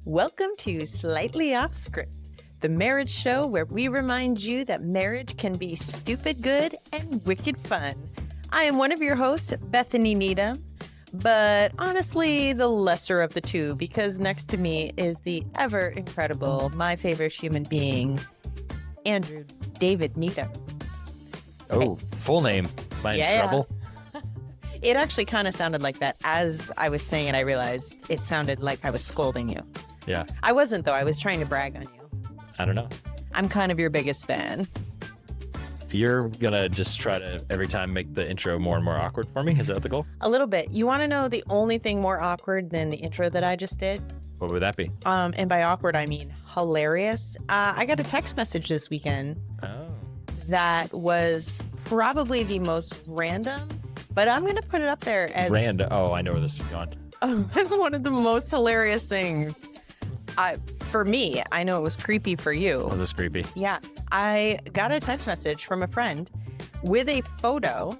Welcome to Slightly Off Script, the marriage show where we remind you that marriage can be stupid good and wicked fun. I am one of your hosts, Bethany Needham, but honestly, the lesser of the two, because next to me is the ever incredible, my favorite human being, Andrew David Needham. Oh, full name. Am I in trouble? It actually kind of sounded like that. As I was saying it, I realized it sounded like I was scolding you. Yeah. I wasn't, though. I was trying to brag on you. I don't know. I'm kind of your biggest fan. You're going to just try to, every time, make the intro more and more awkward for me? Is that the goal? A little bit. You want to know the only thing more awkward than the intro that I just did? What would that be? And by awkward, I mean hilarious. I got a text message this weekend that was probably the most random, but I'm going to put it up there as... Random. Oh, I know where this is going. It's one of the most hilarious things. For me, I know it was creepy for you. Oh, this creepy. Yeah. I got a text message from a friend with a photo,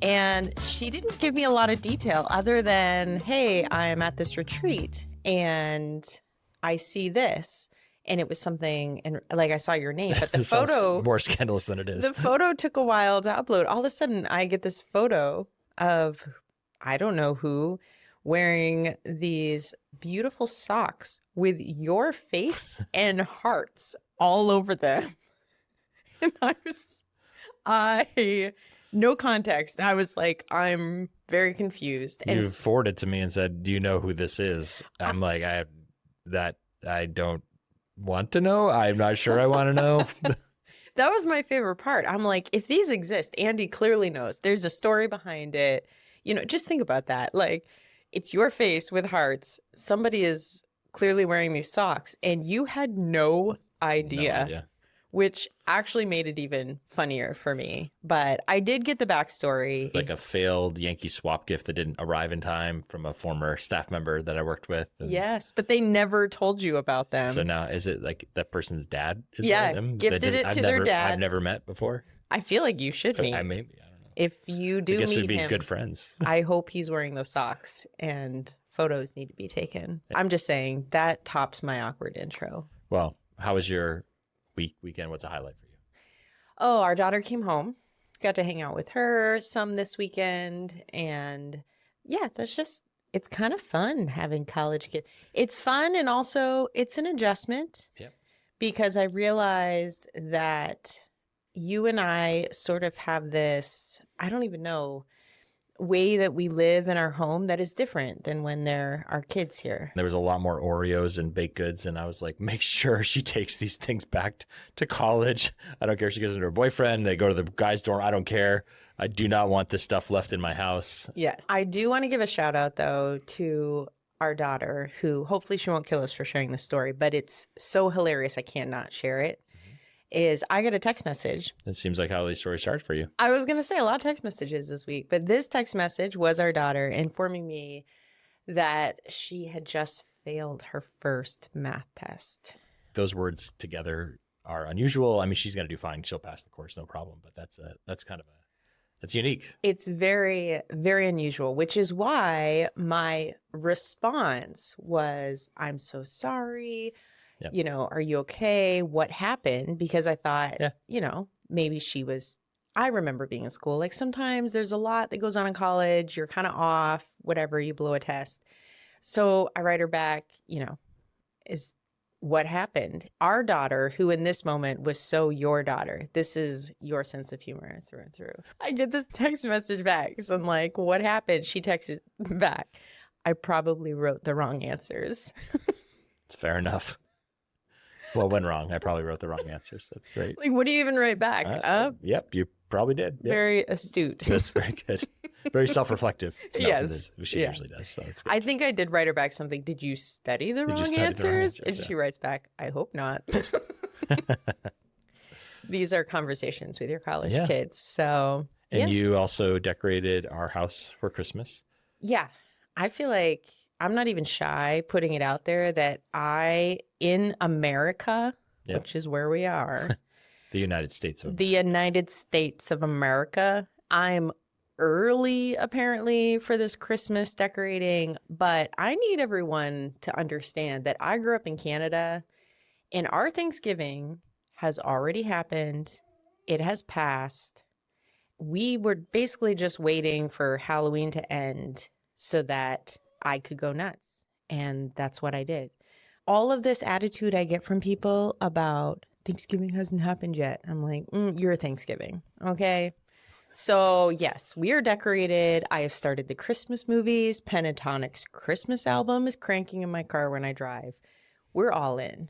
and she didn't give me a lot of detail other than, hey, I'm at this retreat and I see this. And it was something, and like I saw your name, but the photo... more scandalous than it is. The photo took a while to upload. All of a sudden, I get this photo of, I don't know who, wearing these beautiful socks with your face and hearts all over them. And no context. I was like, I'm very confused. You forwarded to me and said, do you know who this is? I'm like, I don't want to know. I'm not sure I want to know. That was my favorite part. I'm like, if these exist, Andy clearly knows. There's a story behind it. You know, just think about that. Like, it's your face with hearts. Somebody is clearly wearing these socks, and you had no idea. Which actually made it even funnier for me. But I did get the backstory. Like a failed Yankee swap gift that didn't arrive in time from a former staff member that I worked with. Yes, but they never told you about them. So now, is it like that person's dad is wearing them? Gifted it to their dad. I've never met before. I feel like you should meet. Maybe. I don't know. If you do I guess meet we'd be him, good friends. I hope he's wearing those socks and photos need to be taken. I'm just saying that tops my awkward intro. Well, how was your weekend? What's a highlight for you? Oh, our daughter came home. Got to hang out with her some this weekend. And yeah, it's kind of fun having college kids. It's fun, and also it's an adjustment. Yep. Because I realized that you and I sort of have this, I don't even know, way that we live in our home that is different than when there are kids here. There was a lot more Oreos and baked goods, and I was like, make sure she takes these things back to college. I don't care if she goes into her boyfriend, they go to the guy's dorm, I don't care. I do not want this stuff left in my house. Yes. I do want to give a shout out, though, to our daughter, who hopefully she won't kill us for sharing this story, but it's so hilarious I cannot share it. Is I got a text message. It seems like how these stories start for you. I was going to say a lot of text messages this week, but this text message was our daughter informing me that she had just failed her first math test. Those words together are unusual. I mean, she's going to do fine. She'll pass the course, no problem. But that's unique. It's very, very unusual, which is why my response was, I'm so sorry. Yep. You know, are you okay? What happened? Because I thought, you know, maybe I remember being in school. Like sometimes there's a lot that goes on in college. You're kind of off, whatever, you blow a test. So I write her back, you know, is what happened? Our daughter, who in this moment was so your daughter, this is your sense of humor through and through. I get this text message back. So I'm like, what happened? She texted back, I probably wrote the wrong answers. It's fair enough. Well, went wrong. I probably wrote the wrong answers. That's great. Like, what do you even write back? Yep, you probably did. Yep. Very astute. That's very good. Very self-reflective. Yes. She usually does. So that's good. I think I did write her back something. Did you study the wrong answers? And she writes back, I hope not. These are conversations with your college kids. So, and you also decorated our house for Christmas. Yeah. I feel like I'm not even shy putting it out there that in America, which is where we are. The United States of America. The United States of America, I'm early apparently for this Christmas decorating, but I need everyone to understand that I grew up in Canada and our Thanksgiving has already happened. It has passed. We were basically just waiting for Halloween to end so that I could go nuts. And that's what I did. All of this attitude I get from people about Thanksgiving hasn't happened yet. I'm like, you're Thanksgiving. Okay. So yes, we are decorated. I have started the Christmas movies. Pentatonic's Christmas album is cranking in my car when I drive. We're all in.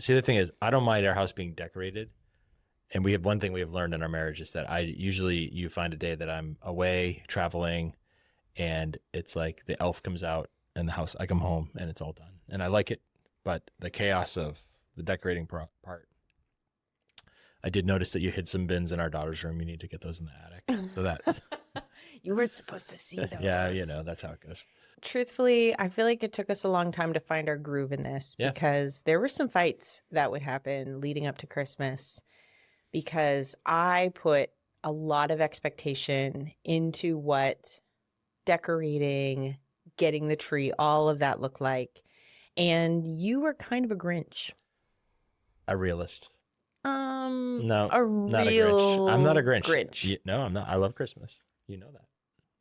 See, the thing is, I don't mind our house being decorated. And we have one thing we have learned in our marriage is that you find a day that I'm away traveling and it's like the elf comes out and the house, I come home and it's all done. And I like it, but the chaos of the decorating part. I did notice that you hid some bins in our daughter's room. You need to get those in the attic. So that you weren't supposed to see those. Yeah, that's how it goes. Truthfully, I feel like it took us a long time to find our groove in this because there were some fights that would happen leading up to Christmas because I put a lot of expectation into what decorating, getting the tree, all of that looked like. And you were kind of a Grinch. A realist. No, not a Grinch. I'm not a Grinch. No, I'm not. I love Christmas. You know that.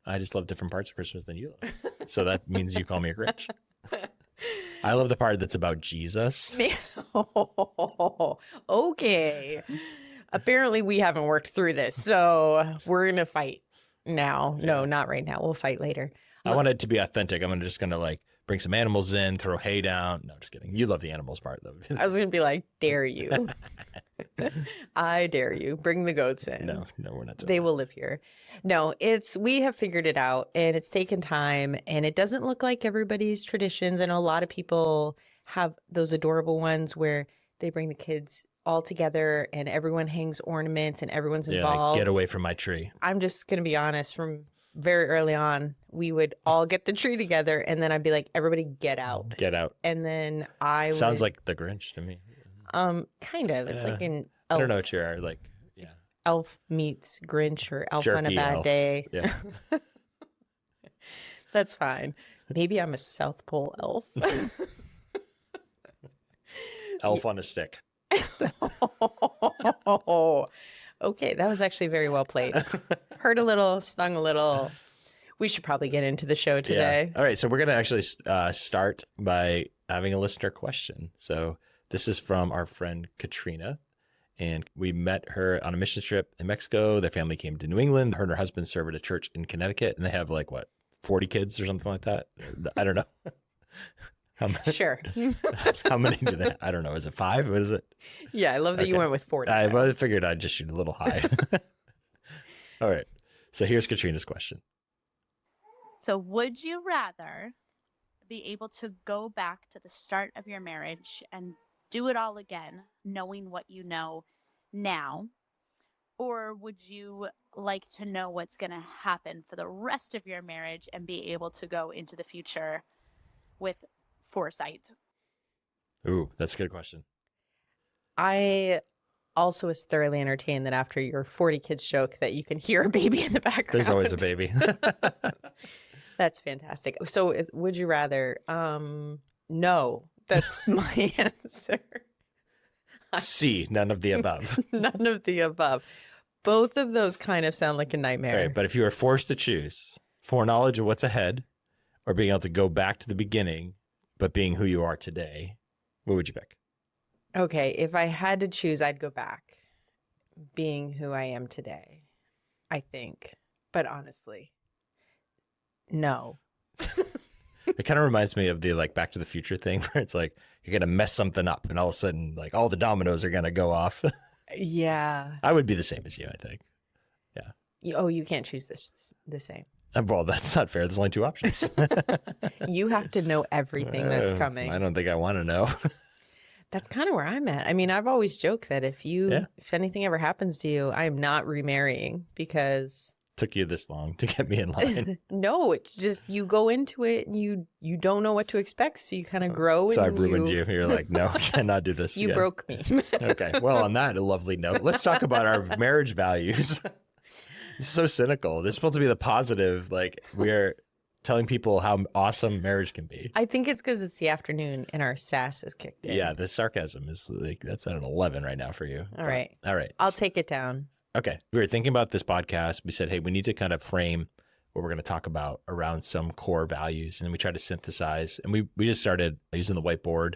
I just love different parts of Christmas than you love. So that means you call me a Grinch. I love the part that's about Jesus. Okay. Apparently we haven't worked through this, so we're going to fight now. Yeah. No, not right now. We'll fight later. I want it to be authentic. I'm just going to like bring some animals in, throw hay down. No, just kidding. You love the animals part, though. I was going to be like, dare you. I dare you. Bring the goats in. No, we're not doing They will live here. No, we have figured it out, and it's taken time, and it doesn't look like everybody's traditions. I know a lot of people have those adorable ones where they bring the kids all together and everyone hangs ornaments and everyone's involved. Like, get away from my tree. I'm just going to be honest, from very early on, we would all get the tree together and then I'd be like, everybody get out. Get out. And then Sounds like the Grinch to me. Kind of. It's like an elf. I don't know what you are like. Yeah. Elf meets Grinch or elf Jerky on a bad elf. day. Yeah. That's fine. Maybe I'm a South Pole elf. Elf on a stick. Okay, that was actually very well played. Hurt a little, stung a little. We should probably get into the show today. Yeah. All right, so we're going to actually start by having a listener question. So this is from our friend Katrina, and we met her on a mission trip in Mexico. Their family came to New England. Her and her husband serve at a church in Connecticut, and they have 40 kids or something like that? I don't know. Sure. How many do they? I don't know. Is it 5? What is it? Yeah, I love that you went with 40. I figured I'd just shoot a little high. All right. So here's Katrina's question. So would you rather be able to go back to the start of your marriage and do it all again, knowing what you know now? Or would you like to know what's going to happen for the rest of your marriage and be able to go into the future with foresight? Ooh, that's a good question. I also was thoroughly entertained that after your 40 kids joke that you can hear a baby in the background. There's always a baby. That's fantastic. So would you rather? No, that's my answer. C, none of the above. None of the above. Both of those kind of sound like a nightmare. Right, but if you were forced to choose foreknowledge of what's ahead or being able to go back to the beginning, but being who you are today, what would you pick? Okay, if I had to choose, I'd go back. Being who I am today, I think. But honestly, no. It kind of reminds me of the Back to the Future thing where it's like you're going to mess something up and all of a sudden all the dominoes are going to go off. Yeah. I would be the same as you, I think. Yeah. You can't choose the same. Well, that's not fair. There's only 2 options. You have to know everything that's coming. I don't think I want to know. That's kind of where I'm at. I mean, I've always joked that if anything ever happens to you, I am not remarrying because... Took you this long to get me in line. No, it's just you go into it and you don't know what to expect, so you kind of grow. So I ruined you. You're like, no, I cannot do this. You broke me. Okay. Well, on that lovely note, let's talk about our marriage values. It's so cynical. This is supposed to be the positive. Like, we're telling people how awesome marriage can be. I think it's because it's the afternoon and our sass is kicked in. Yeah, the sarcasm is like, that's at an 11 right now for you. All right. All right. I'll take it down. Okay. We were thinking about this podcast. We said, hey, we need to kind of frame what we're going to talk about around some core values. And we tried to synthesize. And we just started using the whiteboard,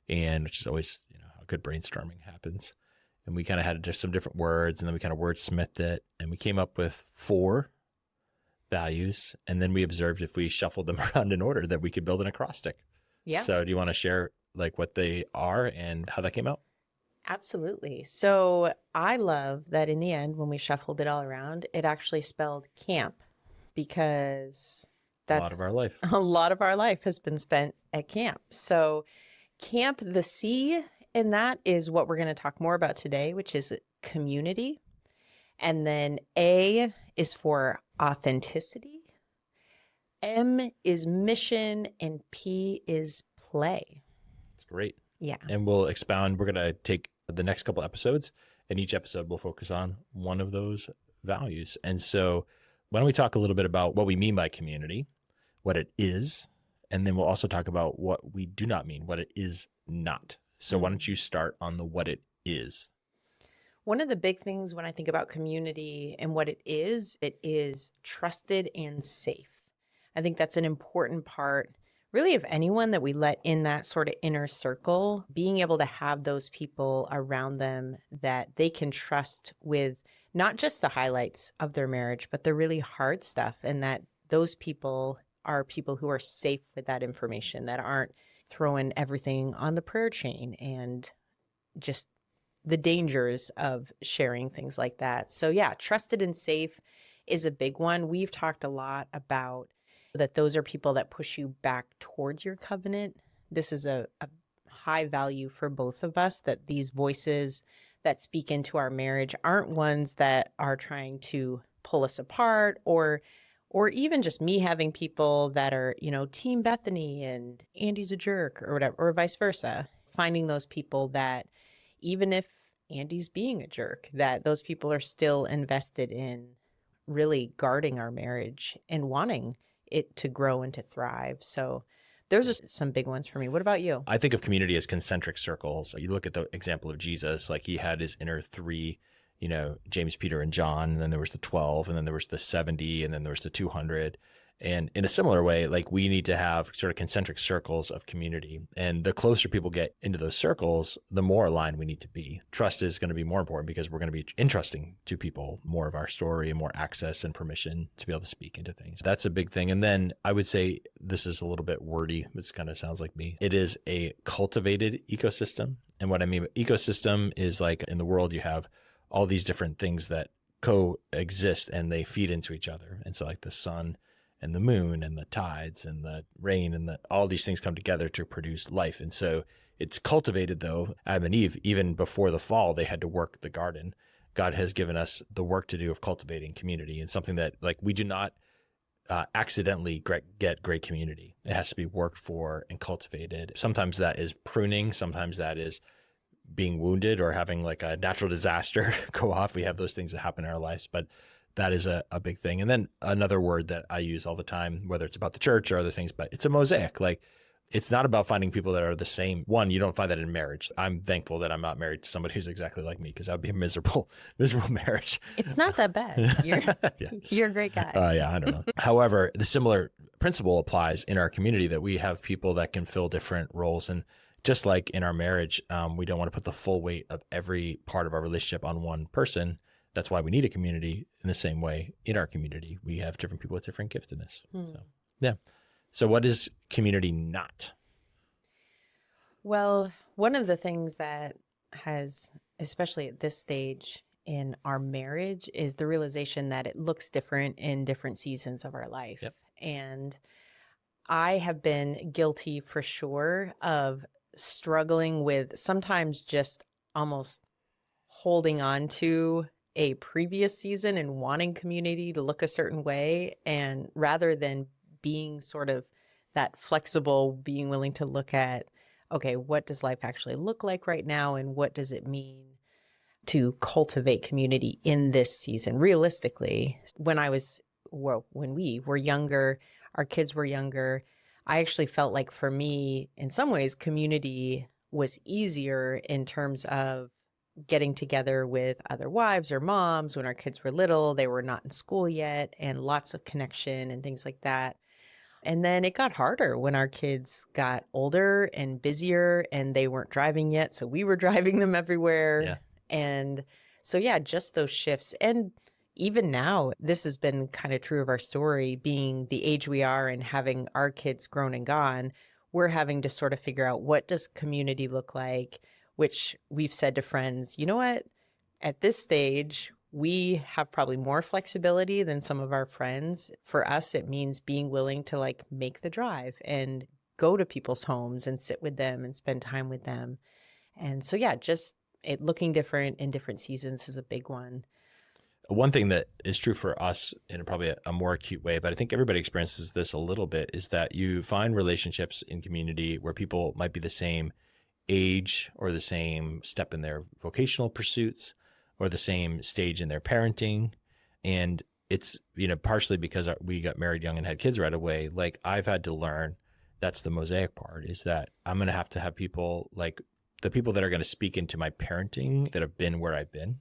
and which is always, how good brainstorming happens. And we kind of had just some different words, and then we kind of wordsmithed it. And we came up with 4 values. And then we observed if we shuffled them around in order that we could build an acrostic. Yeah. So do you want to share like what they are and how that came out? Absolutely. So I love that in the end, when we shuffled it all around, it actually spelled camp, because that's a lot of our life. A lot of our life has been spent at camp. So camp, the C in that is what we're going to talk more about today, which is community. And then A is for authenticity. M is mission, and P is play. That's great. Yeah. And we'll expound. We're going to take the next couple episodes, and each episode will focus on one of those values. And so why don't we talk a little bit about what we mean by community, what it is, and then we'll also talk about what we do not mean, what it is not. So why don't you start on the what it is? One of the big things when I think about community and what it is trusted and safe. I think that's an important part, really, of anyone that we let in that sort of inner circle, being able to have those people around them that they can trust with not just the highlights of their marriage, but the really hard stuff. And that those people are people who are safe with that information, that aren't throwing everything on the prayer chain and just the dangers of sharing things like that. So yeah, trusted and safe is a big one. We've talked a lot about that those are people that push you back towards your covenant. This is a high value for both of us, that these voices that speak into our marriage aren't ones that are trying to pull us apart, or even just me having people that are, Team Bethany and Andy's a jerk or whatever, or vice versa. Finding those people that even if Andy's being a jerk, that those people are still invested in really guarding our marriage and wanting it to grow and to thrive. So those are some big ones for me. What about you? I think of community as concentric circles. You look at the example of Jesus, like he had his inner 3, James, Peter, and John, and then there was the 12, and then there was the 70, and then there was the 200. And in a similar way, like we need to have sort of concentric circles of community. And the closer people get into those circles, the more aligned we need to be. Trust is going to be more important because we're going to be entrusting to people more of our story and more access and permission to be able to speak into things. That's a big thing. And then I would say this is a little bit wordy. This kind of sounds like me. It is a cultivated ecosystem. And what I mean by ecosystem is like in the world, you have all these different things that coexist and they feed into each other. And so like the sun and the moon and the tides and the rain and all these things come together to produce life. And so it's cultivated, though. Adam and Eve, even before the fall, they had to work the garden. God has given us the work to do of cultivating community, and something that like we do not accidentally get great community. It has to be worked for and cultivated. Sometimes that is pruning. Sometimes that is being wounded or having like a natural disaster go off. We have those things that happen in our lives, but that is a big thing. And then another word that I use all the time, whether it's about the church or other things, but it's a mosaic. Like it's not about finding people that are the same. One, you don't find that in marriage. I'm thankful that I'm not married to somebody who's exactly like me, because that would be a miserable marriage. It's not that bad. You're a great guy. Yeah, I don't know. However, the similar principle applies in our community, that we have people that can fill different roles. And just like in our marriage, we don't want to put the full weight of every part of our relationship on one person. That's why we need a community. In the same way, in our community, we have different people with different giftedness. So, yeah. So what is community not? Well, one of the things that has, especially at this stage in our marriage, is the realization that it looks different in different seasons of our life. Yep. And I have been guilty for sure of struggling with sometimes just almost holding on to a previous season and wanting community to look a certain way, and rather than being sort of that flexible, being willing to look at, okay, what does life actually look like right now, and what does it mean to cultivate community in this season. Realistically, when we were younger, our kids were younger, I actually felt like for me, in some ways, community was easier in terms of getting together with other wives or moms when our kids were little. They were not in school yet, and lots of connection and things like that. And then it got harder when our kids got older and busier and they weren't driving yet. So we were driving them everywhere. Yeah. And so, yeah, just those shifts. And even now, this has been kind of true of our story, being the age we are and having our kids grown and gone. We're having to sort of figure out, what does community look like, which we've said to friends, you know what, at this stage, we have probably more flexibility than some of our friends. For us, it means being willing to like make the drive and go to people's homes and sit with them and spend time with them. And so, yeah, just it looking different in different seasons is a big one. One thing that is true for us in probably a more acute way, but I think everybody experiences this a little bit, is that you find relationships in community where people might be the same age or the same step in their vocational pursuits or the same stage in their parenting. And it's, partially because we got married young and had kids right away. Like, I've had to learn, that's the mosaic part, is that I'm going to have people, like the people that are going to speak into my parenting that have been where I've been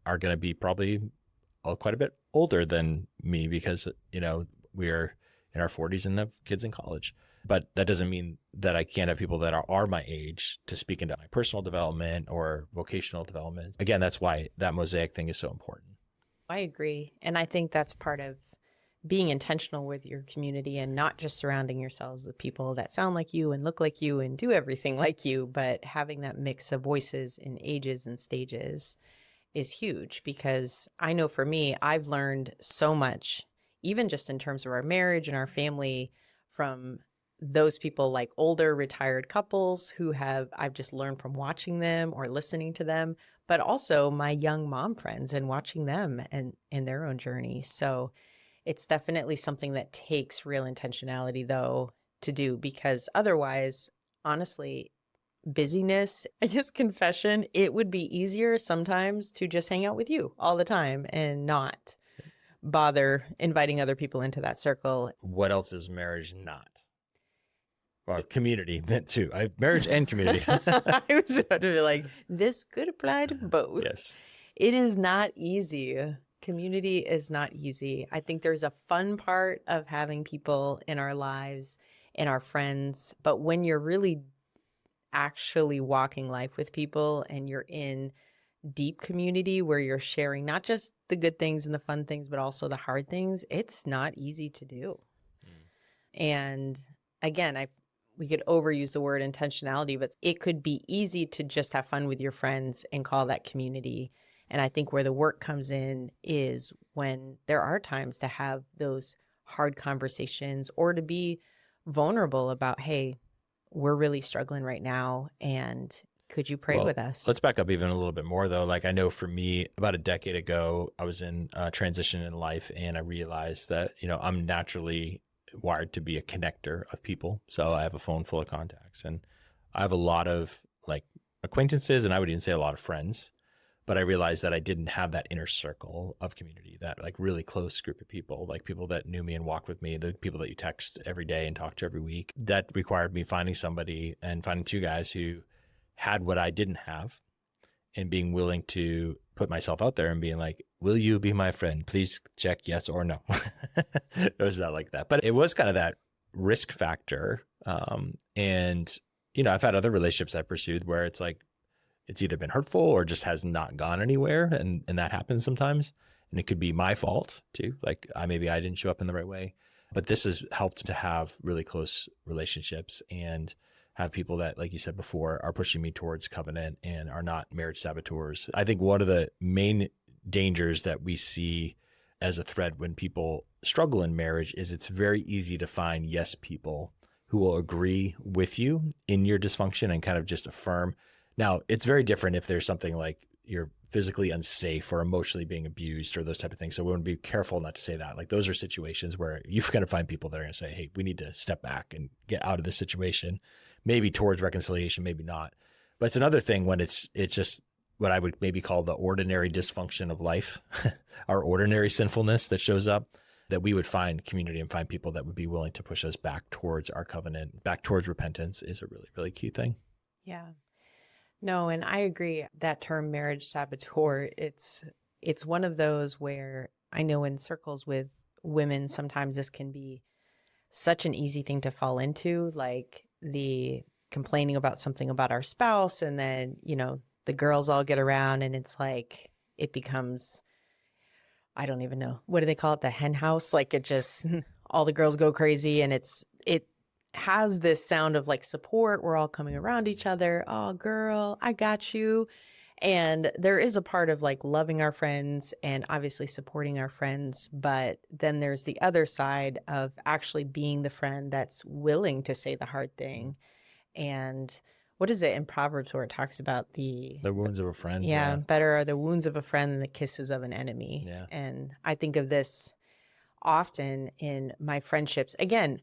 are going to be probably quite a bit older than me, because, we're in our 40s and have kids in college. But that doesn't mean that I can't have people that are my age to speak into my personal development or vocational development. Again, that's why that mosaic thing is so important. I agree. And I think that's part of being intentional with your community and not just surrounding yourselves with people that sound like you and look like you and do everything like you, but having that mix of voices and ages and stages is huge. Because I know for me, I've learned so much, even just in terms of our marriage and our family, from those people, like older retired couples who I've just learned from watching them or listening to them, but also my young mom friends and watching them and in their own journey. So it's definitely something that takes real intentionality, though, to do, because otherwise, honestly, busyness, I guess, confession, it would be easier sometimes to just hang out with you all the time and not bother inviting other people into that circle. What else is marriage not? Or community, that too. Marriage and community. I was about to be like, this could apply to both. Yes. It is not easy. Community is not easy. I think there's a fun part of having people in our lives and our friends, but when you're really actually walking life with people and you're in deep community where you're sharing not just the good things and the fun things, but also the hard things, it's not easy to do. And again, we could overuse the word intentionality, but it could be easy to just have fun with your friends and call that community. And I think where the work comes in is when there are times to have those hard conversations or to be vulnerable about, hey, we're really struggling right now, and could you pray with us? Let's back up even a little bit more, though. Like, I know for me, about a decade ago, I was in a transition in life, and I realized that, I'm naturally wired to be a connector of people. So I have a phone full of contacts, and I have a lot of like acquaintances, and I would even say a lot of friends. But I realized that I didn't have that inner circle of community, that like really close group of people, like people that knew me and walked with me, the people that you text every day and talk to every week. That required me finding somebody and finding two guys who had what I didn't have, and being willing to put myself out there and being like, will you be my friend? Please check yes or no. It was not like that. But it was kind of that risk factor. And, I've had other relationships I pursued where it's like, it's either been hurtful or just has not gone anywhere. And that happens sometimes. And it could be my fault too. Like maybe I didn't show up in the right way. But this has helped to have really close relationships and have people that, like you said before, are pushing me towards covenant and are not marriage saboteurs. I think one of the main dangers that we see as a thread when people struggle in marriage is it's very easy to find yes people who will agree with you in your dysfunction and kind of just affirm. Now, it's very different if there's something like you're physically unsafe or emotionally being abused or those type of things. So we want to be careful not to say that. Like those are situations where you've got to find people that are going to say, hey, we need to step back and get out of this situation, maybe towards reconciliation, maybe not. But it's another thing when it's just what I would maybe call the ordinary dysfunction of life, our ordinary sinfulness that shows up, that we would find community and find people that would be willing to push us back towards our covenant, back towards repentance is a really, really key thing. Yeah. No, and I agree. That term marriage saboteur, it's one of those where I know in circles with women, sometimes this can be such an easy thing to fall into, like the complaining about something about our spouse, and then, the girls all get around and it's like it becomes, I don't even know, what do they call it? The hen house? Like it just all the girls go crazy, and it has this sound of like support. We're all coming around each other. Oh, girl, I got you. And there is a part of like loving our friends and obviously supporting our friends. But then there's the other side of actually being the friend that's willing to say the hard thing. And what is it in Proverbs where it talks about the wounds of a friend? Yeah, better are the wounds of a friend than the kisses of an enemy. Yeah. And I think of this often in my friendships. Again,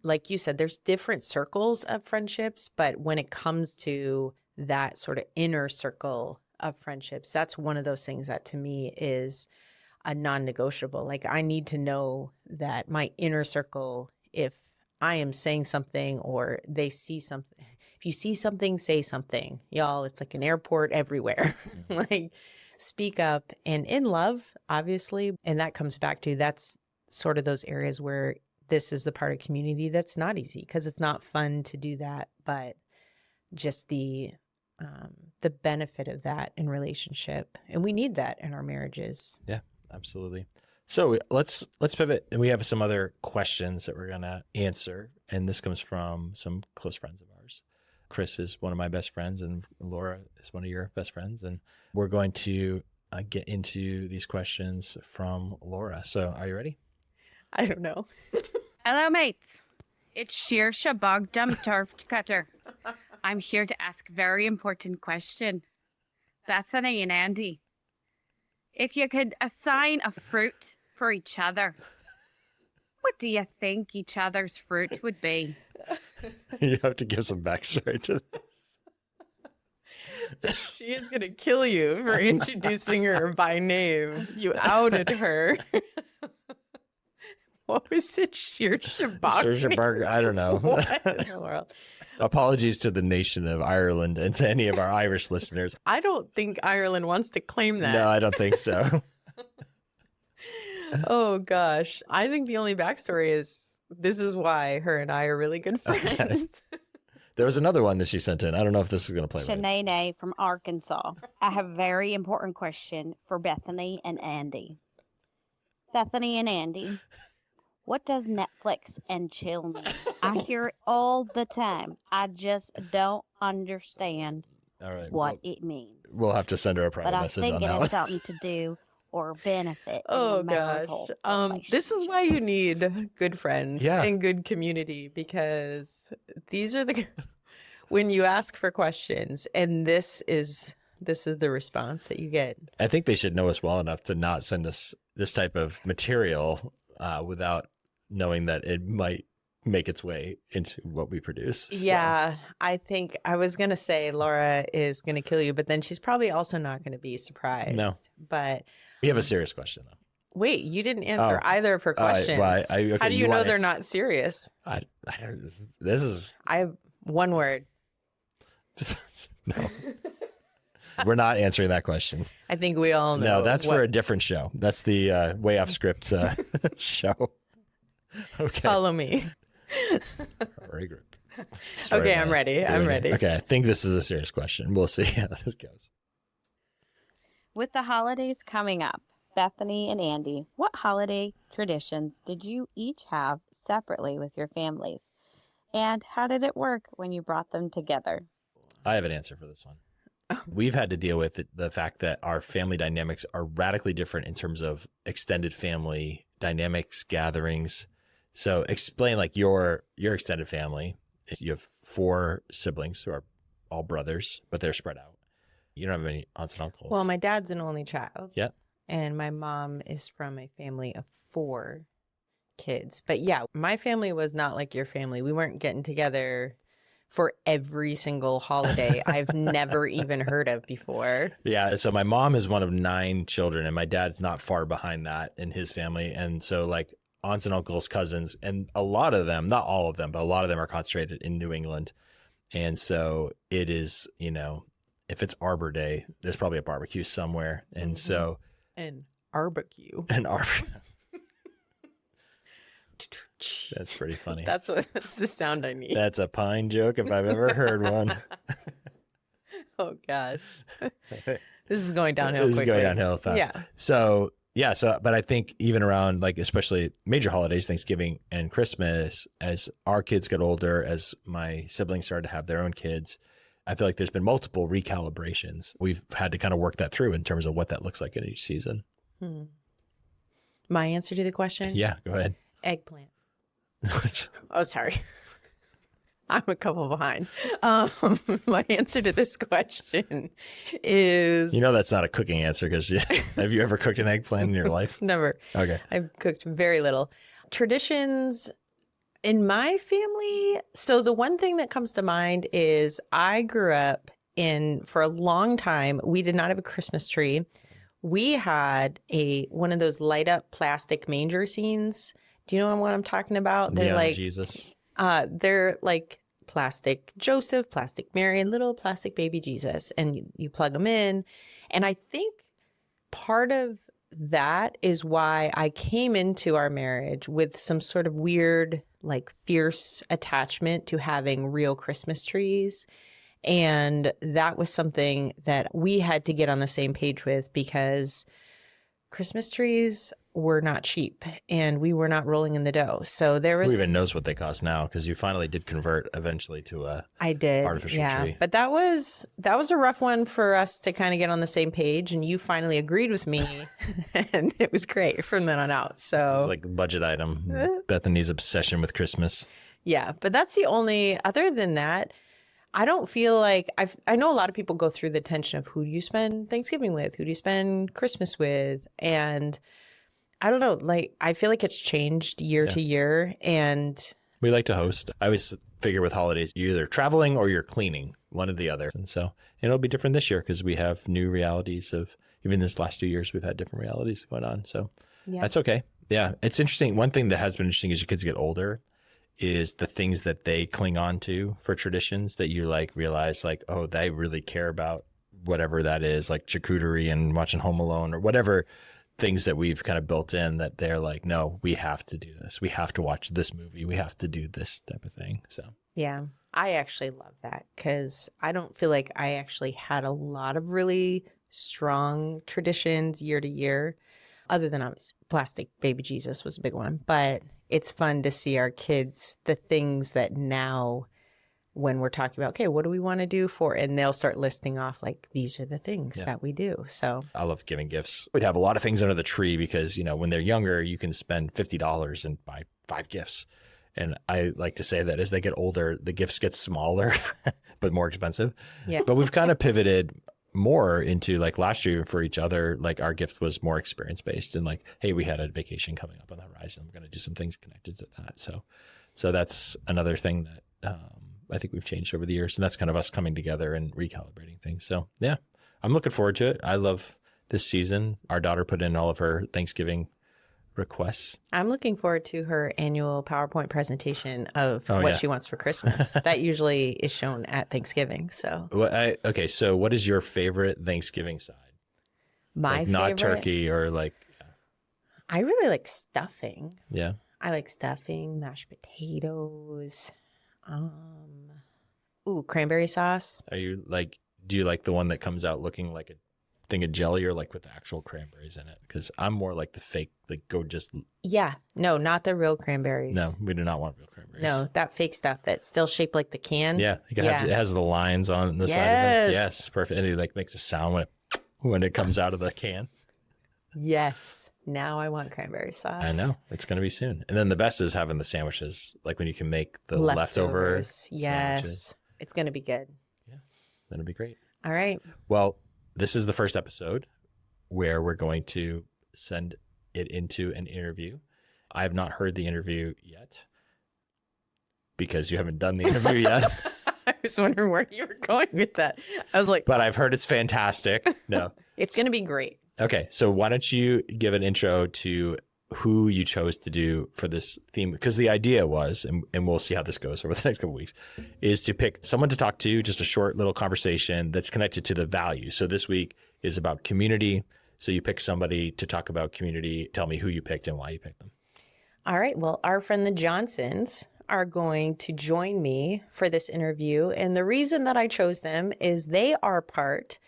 like you said, there's different circles of friendships, but when it comes to that sort of inner circle of friendships, that's one of those things that to me is a non-negotiable. Like I need to know that my inner circle, if I am saying something or they see something, if you see something, say something, y'all. It's like an airport everywhere. Like speak up and in love, obviously. And that comes back to that's sort of those areas where this is the part of community that's not easy because it's not fun to do that, but just the benefit of that in relationship. And we need that in our marriages. Yeah, absolutely. So let's pivot, and we have some other questions that we're going to answer. And this comes from some close friends of ours. Chris is one of my best friends, and Laura is one of your best friends. And we're going to get into these questions from Laura. So are you ready? I don't know. Hello, mates. It's Shearsha Bogdum Turf Cutter. I'm here to ask a very important question. Bethany and Andy, if you could assign a fruit for each other, what do you think each other's fruit would be? You have to give some backstory to this. She is going to kill you for introducing her by name. You outed her. What was it? Shearsha I don't know. What in the world? Apologies to the nation of Ireland and to any of our Irish listeners. I don't think Ireland wants to claim that. No, I don't think so. Oh, gosh. I think the only backstory is this is why her and I are really good friends. Okay. There was another one that she sent in. I don't know if this is going to play right. Shanae from Arkansas. I have a very important question for Bethany and Andy. Bethany and Andy, what does Netflix and chill mean? I hear it all the time. I just don't understand what it means. We'll have to send her a private message on that one. But I think it has something to do or benefit. Oh, gosh. This is why you need good friends and good community, because these are when you ask for questions, and this is the response that you get. I think they should know us well enough to not send us this type of material without knowing that it might make its way into what we produce. Yeah, so. I think I was going to say Laura is going to kill you, but then she's probably also not going to be surprised. No. But we have a serious question, though. Wait, you didn't answer either of her questions. Okay, how do you know they're not serious? I have one word. No. We're not answering that question. I think we all know. No, that's for a different show. That's the Way Off Script show. Okay. Follow me. Regroup. Okay, I'm ready. I'm ready. Okay, I think this is a serious question. We'll see how this goes. With the holidays coming up, Bethany and Andy, what holiday traditions did you each have separately with your families? And how did it work when you brought them together? I have an answer for this one. We've had to deal with the fact that our family dynamics are radically different in terms of extended family dynamics, gatherings. So explain like your extended family. You have 4 siblings who are all brothers, but they're spread out. You don't have any aunts and uncles. Well, my dad's an only child. Yeah. And my mom is from a family of 4 kids. But yeah, my family was not like your family. We weren't getting together for every single holiday I've never even heard of before. Yeah. So my mom is one of 9 children, and my dad's not far behind that in his family. And so like aunts and uncles, cousins, and a lot of them, not all of them, but a lot of them are concentrated in New England. And so it is, you know, if it's Arbor Day, there's probably a barbecue somewhere. And so. And barbecue. And Arbor. That's pretty funny. That's the sound I need. That's a pine joke if I've ever heard one. Oh, God. This is going downhill This quickly. is going downhill fast. Yeah. So, but I think even around like, especially major holidays, Thanksgiving and Christmas, as our kids get older, as my siblings started to have their own kids, I feel like there's been multiple recalibrations. We've had to kind of work that through in terms of what that looks like in each season. My answer to the question? Yeah, go ahead. Eggplant. Oh, sorry. I'm a couple behind. My answer to this question is... You know that's not a cooking answer because have you ever cooked an eggplant in your life? Never. Okay. I've cooked very little. Traditions in my family. So the one thing that comes to mind is I grew up for a long time, we did not have a Christmas tree. We had one of those light up plastic manger scenes. Do you know what I'm talking about? They're like Jesus. They're like plastic Joseph, plastic Mary, and little plastic baby Jesus, and you plug them in. And I think part of that is why I came into our marriage with some sort of weird, like fierce attachment to having real Christmas trees. And that was something that we had to get on the same page with because Christmas trees were not cheap and we were not rolling in the dough. So there was... Who even knows what they cost now? Because you finally did convert eventually to a artificial tree. But that was a rough one for us to kind of get on the same page, and you finally agreed with me and it was great from then on out. So it's like a budget item. Bethany's obsession with Christmas. Yeah, but that's the only... Other than that, I don't feel like I know a lot of people go through the tension of who do you spend Thanksgiving with? Who do you spend Christmas with? And I don't know, like I feel like it's changed year to year, and we like to host. I always figure with holidays, you're either traveling or you're cleaning, one or the other. And so it'll be different this year because we have new realities of even this last 2 years, we've had different realities going on. So that's okay. Yeah. It's interesting. One thing that has been interesting as your kids get older is the things that they cling on to for traditions that you like realize like, oh, they really care about whatever that is, like charcuterie and watching Home Alone or whatever things that we've kind of built in that they're like, no, we have to do this. We have to watch this movie. We have to do this type of thing. So, yeah, I actually love that because I don't feel like I actually had a lot of really strong traditions year to year, other than plastic baby Jesus was a big one. But it's fun to see our kids, the things that now when we're talking about, okay, what do we want to do for, and they'll start listing off like, these are the things that we do. So I love giving gifts. We'd have a lot of things under the tree because, you know, when they're younger, you can spend $50 and buy 5 gifts. And I like to say that as they get older, the gifts get smaller, but more expensive. Yeah. But we've kind of pivoted more into like last year for each other, like our gift was more experience based and like, hey, we had a vacation coming up on the horizon. We're going to do some things connected to that. So that's another thing that, I think we've changed over the years, and that's kind of us coming together and recalibrating things. So yeah, I'm looking forward to it. I love this season. Our daughter put in all of her Thanksgiving requests. I'm looking forward to her annual PowerPoint presentation of what she wants for Christmas. That usually is shown at Thanksgiving. So okay. So what is your favorite Thanksgiving side? My like, favorite, not turkey or like. I really like stuffing. Yeah. I like stuffing, mashed potatoes. Cranberry sauce. Are you like, do you like the one that comes out looking like a thing of jelly or like with the actual cranberries in it? Because I'm more like the fake, like go just. Yeah. No, not the real cranberries. No, we do not want real cranberries. No, that fake stuff that's still shaped like the can. Yeah. It has the lines on the side of it. Yes. Perfect. And it like makes a sound when it comes out of the can. Yes. Now I want cranberry sauce. I know. It's going to be soon. And then the best is having the sandwiches, like when you can make the leftover sandwiches. It's going to be good. Yeah, that'll be great. All right. Well, this is the first episode where we're going to send it into an interview. I have not heard the interview yet because you haven't done the interview yet. I was wondering where you were going with that. I was like, But I've heard it's fantastic. No. it's going to be great. Okay. So why don't you give an intro to who you chose to do for this theme? Because the idea was, and we'll see how this goes over the next couple of weeks, is to pick someone to talk to, just a short little conversation that's connected to the value. So this week is about community. So you pick somebody to talk about community. Tell me who you picked and why you picked them. All right. Well, our friend the Johnsons are going to join me for this interview. And the reason that I chose them is they are part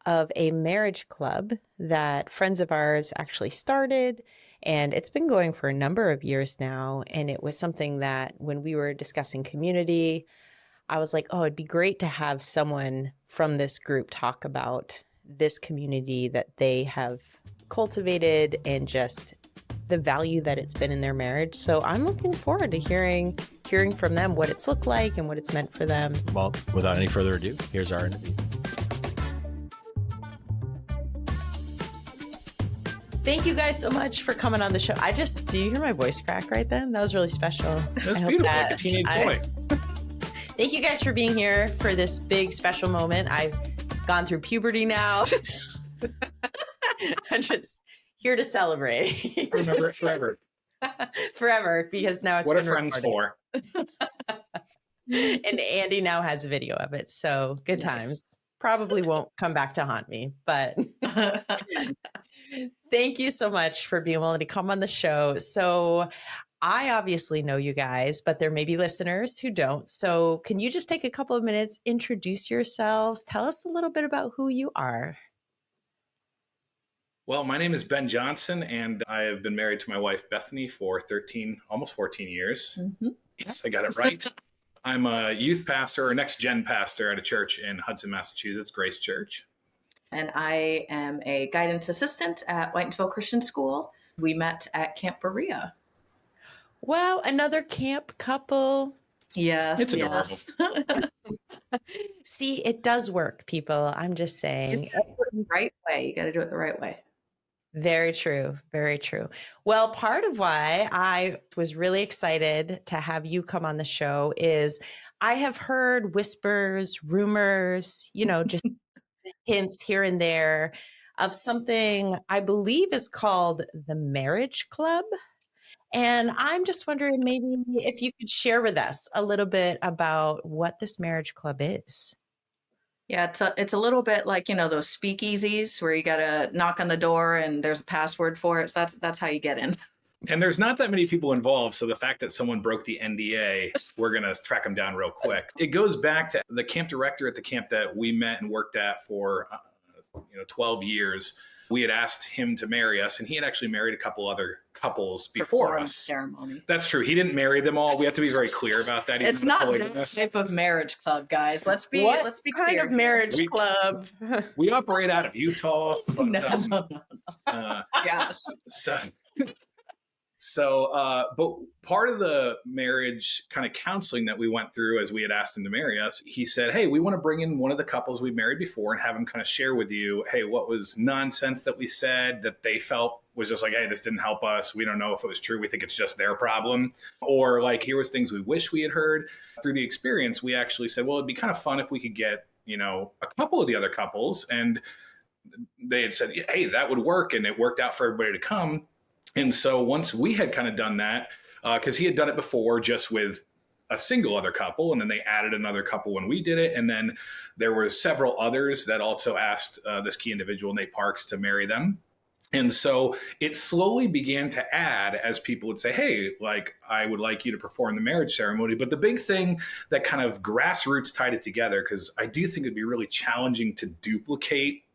of a marriage club that friends of ours actually started. And it's been going for a number of years now. And it was something that when we were discussing community, I was like, oh, it'd be great to have someone from this group talk about this community that they have cultivated and just the value that it's been in their marriage. So I'm looking forward to hearing from them what it's looked like and what it's meant for them. Well, without any further ado, here's our interview. Thank you guys so much for coming on the show. Do you hear my voice crack right then? That was really special. That's beautiful, like a teenage boy. Thank you guys for being here for this big special moment. I've gone through puberty now. I'm just here to celebrate. Remember it forever. Forever, because now it's what been are friends recorded. for? And Andy now has a video of it, so good times. Probably won't come back to haunt me, but thank you so much for being willing to come on the show. So I obviously know you guys, but there may be listeners who don't. So can you just take a couple of minutes, introduce yourselves, tell us a little bit about who you are? Well, my name is Ben Johnson, and I have been married to my wife, Bethany, for 13, almost 14 years. Mm-hmm. Yes, I got it right. I'm a youth pastor or next gen pastor at a church in Hudson, Massachusetts, Grace Church. And I am a guidance assistant at Whitensville Christian School. We met at Camp Berea. Wow, another camp couple. Yes. It's adorable. See, it does work, people. I'm just saying. You gotta do it the right way. You got to do it the right way. Very true. Very true. Well, part of why I was really excited to have you come on the show is I have heard whispers, rumors, just hints here and there of something I believe is called the Marriage Club. And I'm just wondering maybe if you could share with us a little bit about what this Marriage Club is. Yeah, it's a little bit like, those speakeasies where you got to knock on the door and there's a password for it. So that's how you get in. And there's not that many people involved. So the fact that someone broke the NDA, we're going to track them down real quick. It goes back to the camp director at the camp that we met and worked at for 12 years. We had asked him to marry us, and he had actually married a couple other couples before us. Ceremony. That's true. He didn't marry them all. We have to be very clear about that. It's not that type of marriage club, guys. Let's be kind clear. of marriage club? We operate out of Utah. But, No. Gosh. But part of the marriage kind of counseling that we went through as we had asked him to marry us, he said, hey, we want to bring in one of the couples we've married before and have him kind of share with you, hey, what was nonsense that we said that they felt was just like, hey, this didn't help us. We don't know if it was true. We think it's just their problem. Or like, here was things we wish we had heard. Through the experience, we actually said, well, it'd be kind of fun if we could get, a couple of the other couples. And they had said, hey, that would work. And it worked out for everybody to come. And so once we had kind of done that, because he had done it before just with a single other couple, and then they added another couple when we did it. And then there were several others that also asked this key individual, Nate Parks, to marry them. And so it slowly began to add as people would say, hey, like, I would like you to perform the marriage ceremony. But the big thing that kind of grassroots tied it together, because I do think it'd be really challenging to duplicate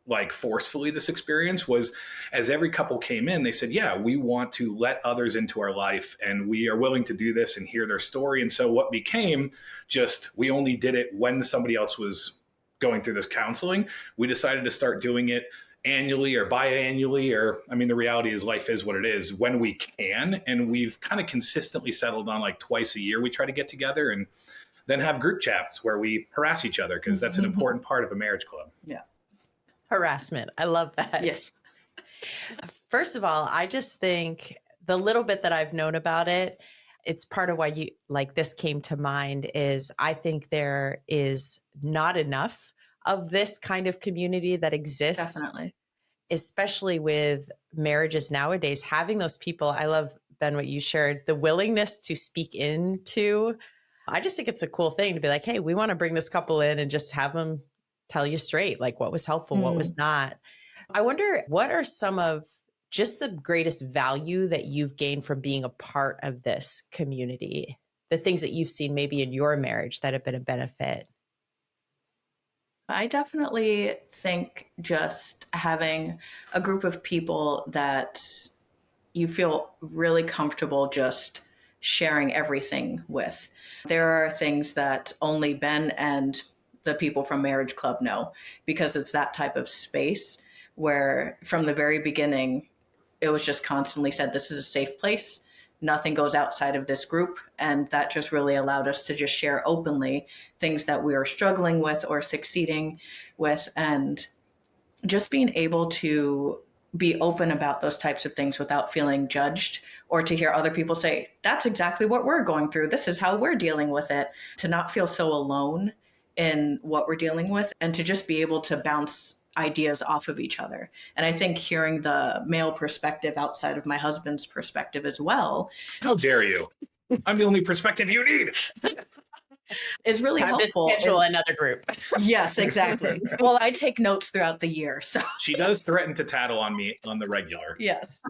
like forcefully this experience, was as every couple came in, they said, yeah, we want to let others into our life and we are willing to do this and hear their story. And so what became just, we only did it when somebody else was going through this counseling. We decided to start doing it annually or biannually, or the reality is life is what it is when we can. And we've kind of consistently settled on like twice a year. We try to get together and then have group chats where we harass each other, because that's an important part of a marriage club. Yeah. Harassment. I love that. Yes. First of all, I just think the little bit that I've known about it, It's part of why you like this came to mind is I think there is not enough of this kind of community that exists, Definitely. especially with marriages nowadays. Having those people, I love, Ben, what you shared, the willingness to speak into. I just think it's a cool thing to be like, hey, we want to bring this couple in and just have them tell you straight, like what was helpful, what was not. I wonder, what are some of just the greatest value that you've gained from being a part of this community? The things that you've seen maybe in your marriage that have been a benefit? I definitely think just having a group of people that you feel really comfortable just sharing everything with. There are things that only Ben and the people from Marriage Club know, because it's that type of space where from the very beginning, it was just constantly said, this is a safe place. Nothing goes outside of this group. And that just really allowed us to just share openly things that we were struggling with or succeeding with. And just being able to be open about those types of things without feeling judged, or to hear other people say, that's exactly what we're going through. This is how we're dealing with it. To not feel so alone in what we're dealing with, and to just be able to bounce ideas off of each other. And I think hearing the male perspective outside of my husband's perspective as well. How dare you? I'm the only perspective you need. Is really Time helpful. to schedule another group. Yes, exactly. Well, I take notes throughout the year, so She does threaten to tattle on me on the regular. yes.